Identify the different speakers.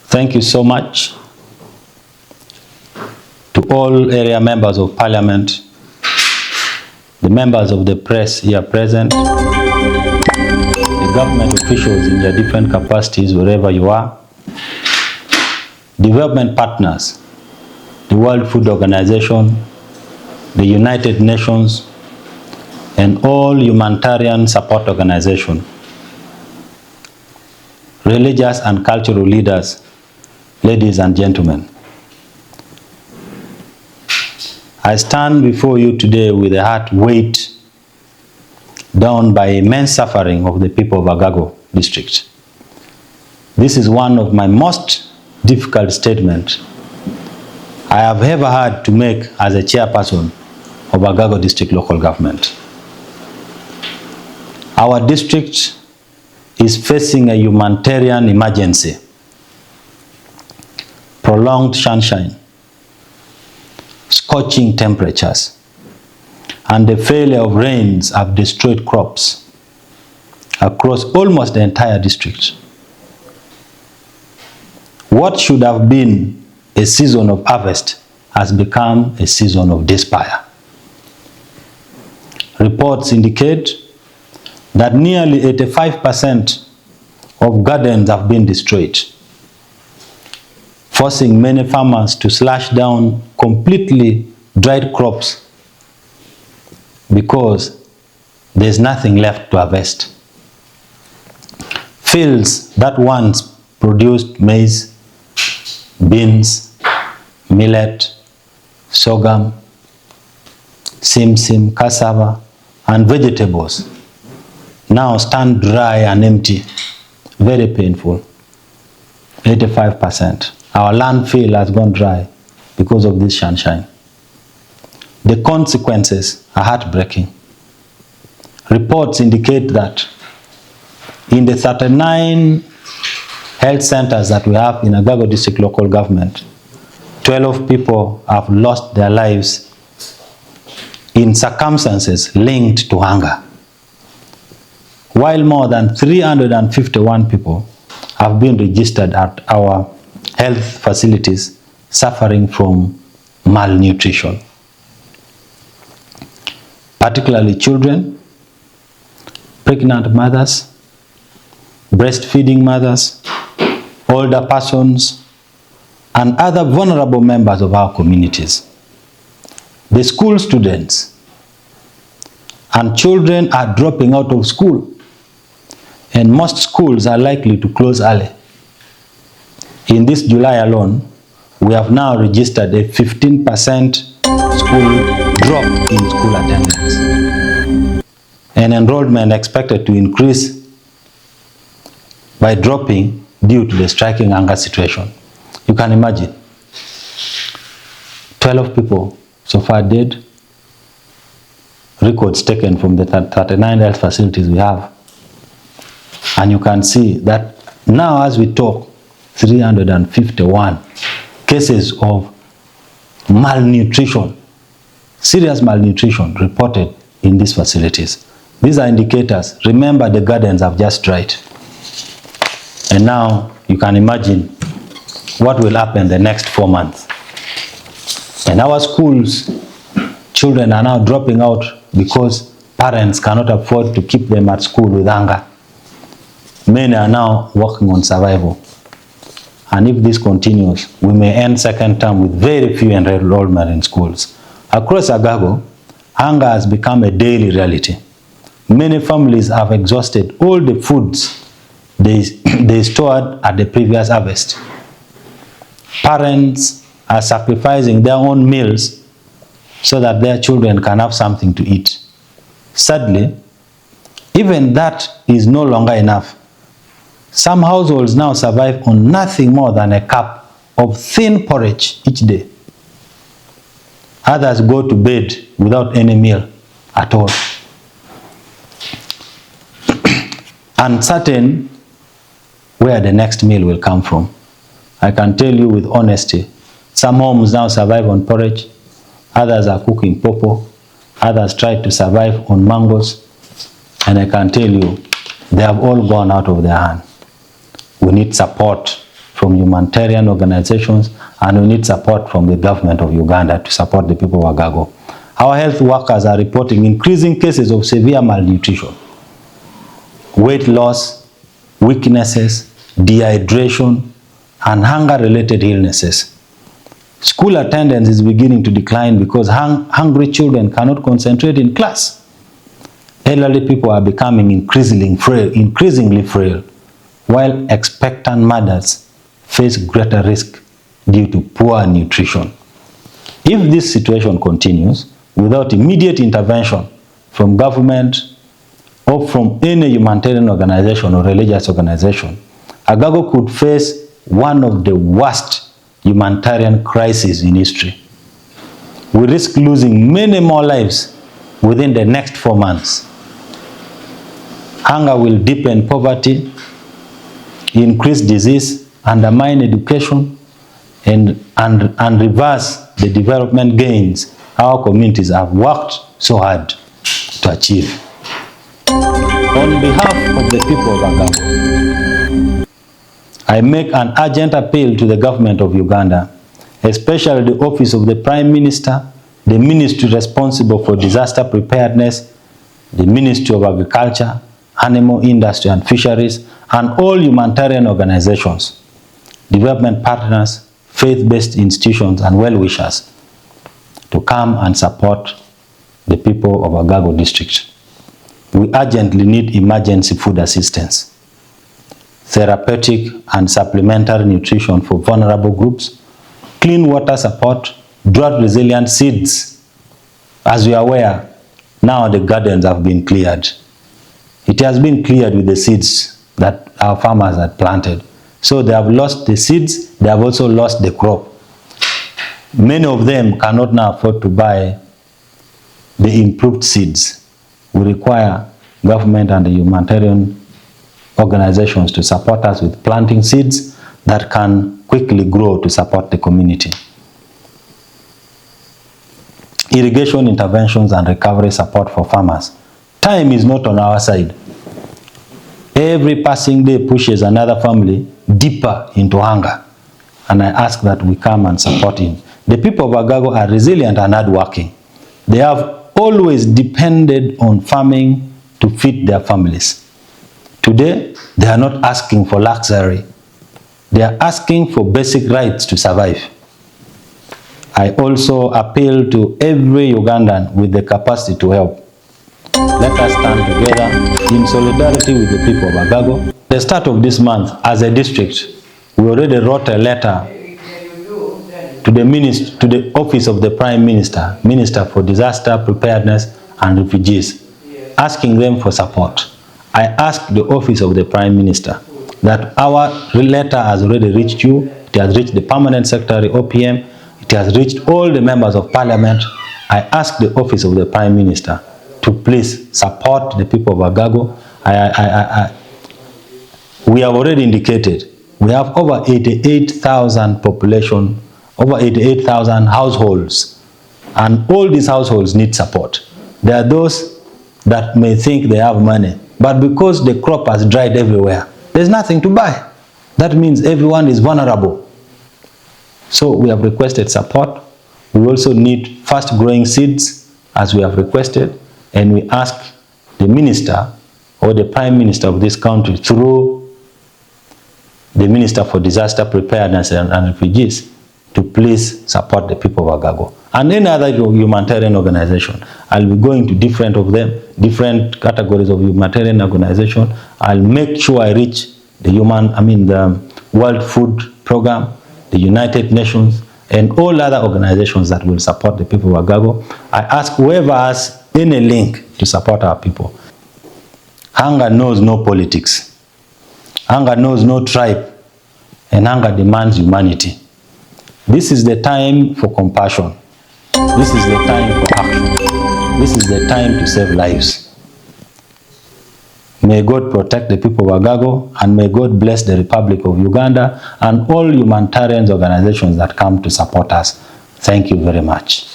Speaker 1: Thank you so much to all area members of parliament, the members of the press here present, the government officials in their different capacities wherever you are, development partners, the World Food Organization, the United Nations, and all humanitarian support organizations, religious and cultural leaders, ladies and gentlemen. I stand before you today with a heart weighed down by immense suffering of the people of Agago district. This is one of my most difficult statements I have ever had to make as a chairperson of Agago district local government. Our district is facing a humanitarian emergency. Prolonged sunshine, scorching temperatures, and the failure of rains have destroyed crops across almost the entire district. What should have been a season of harvest has become a season of despair. Reports indicate that nearly 85% of gardens have been destroyed, forcing many farmers to slash down completely dried crops because there's nothing left to harvest. Fields that once produced maize, beans, millet, sorghum, simsim, cassava, and vegetables now stand dry and empty. Very painful. 85%. Our landfill has gone dry because of this sunshine. The consequences are heartbreaking. Reports indicate that in the 39 health centers that we have in Agago district local government, 12 people have lost their lives in circumstances linked to hunger, while more than 351 people have been registered at our health facilities suffering from malnutrition, particularly children, pregnant mothers, breastfeeding mothers, older persons, and other vulnerable members of our communities. The school students and children are dropping out of school, and most schools are likely to close early. In this July alone, we have now registered a 15% school drop in school attendance, and enrollment expected to increase by dropping due to the striking hunger situation. You can imagine, 12 people so far dead, records taken from the 39 health facilities we have. And you can see that now as we talk, 351 cases of malnutrition, serious malnutrition reported in these facilities. These are indicators. Remember, the gardens have just dried. And now you can imagine what will happen the next 4 months. In our schools, children are now dropping out because parents cannot afford to keep them at school with hunger. Many are now working on survival. And if this continues, we may end second term with very few enrollment in schools. Across Agago, hunger has become a daily reality. Many families have exhausted all the foods they stored at the previous harvest. Parents are sacrificing their own meals so that their children can have something to eat. Sadly, even that is no longer enough. Some households now survive on nothing more than a cup of thin porridge each day. Others go to bed without any meal at all. Uncertain where the next meal will come from. I can tell you with honesty, some homes now survive on porridge, others are cooking popo, others try to survive on mangoes, and I can tell you, they have all gone out of their hand. We need support from humanitarian organizations, and we need support from the government of Uganda to support the people of Agago. Our health workers are reporting increasing cases of severe malnutrition, weight loss, weaknesses, dehydration, and hunger-related illnesses. School attendance is beginning to decline because hungry children cannot concentrate in class. Elderly people are becoming increasingly frail, while expectant mothers face greater risk due to poor nutrition. If this situation continues without immediate intervention from government or from any humanitarian organization or religious organization, Agago could face one of the worst humanitarian crises in history. We risk losing many more lives within the next 4 months. Hunger will deepen poverty, increase disease, undermine education, and reverse the development gains our communities have worked so hard to achieve. On behalf of the people of Agago, I make an urgent appeal to the government of Uganda, especially the Office of the Prime Minister, the Ministry responsible for disaster preparedness, the Ministry of Agriculture, Animal Industry and Fisheries, and all humanitarian organizations, development partners, faith-based institutions, and well-wishers to come and support the people of Agago district. We urgently need emergency food assistance, therapeutic and supplementary nutrition for vulnerable groups, clean water support, drought-resilient seeds. As we are aware, now the gardens have been cleared. It has been cleared with the seeds that our farmers had planted. So they have lost the seeds, they have also lost the crop. Many of them cannot now afford to buy the improved seeds. We require government and the humanitarian organizations to support us with planting seeds that can quickly grow to support the community. Irrigation interventions and recovery support for farmers. Time is not on our side. Every passing day pushes another family deeper into hunger, and I ask that we come and support him. The people of Agago are resilient and hardworking. They have always depended on farming to feed their families. Today, they are not asking for luxury. They are asking for basic rights to survive. I also appeal to every Ugandan with the capacity to help. Let us stand together in solidarity with the people of Agago. At the start of this month, as a district, we already wrote a letter to the Office of the Prime Minister, Minister for Disaster Preparedness and Refugees, asking them for support. I asked the Office of the Prime Minister that our letter has already reached you. It has reached the Permanent Secretary, OPM. It has reached all the members of Parliament. I asked the Office of the Prime Minister to please support the people of Agago. We have already indicated we have over 88,000 population, over 88,000 households, and all these households need support. There are those that may think they have money, but because the crop has dried everywhere, there's nothing to buy. That means everyone is vulnerable. So we have requested support. We also need fast-growing seeds, as we have requested, and we ask the minister or the Prime Minister of this country through the Minister for Disaster Preparedness and Refugees to please support the people of Agago. And any other humanitarian organization, I'll be going to different of them, different categories of humanitarian organization. I'll make sure I reach the World Food Program, the United Nations, and all other organizations that will support the people of Agago. I ask whoever has any link to support our people. Hunger knows no politics. Hunger knows no tribe, and hunger demands humanity. This is the time for compassion. This is the time for action. This is the time to save lives. May God protect the people of Agago, and may God bless the Republic of Uganda and all humanitarian organizations that come to support us. Thank you very much.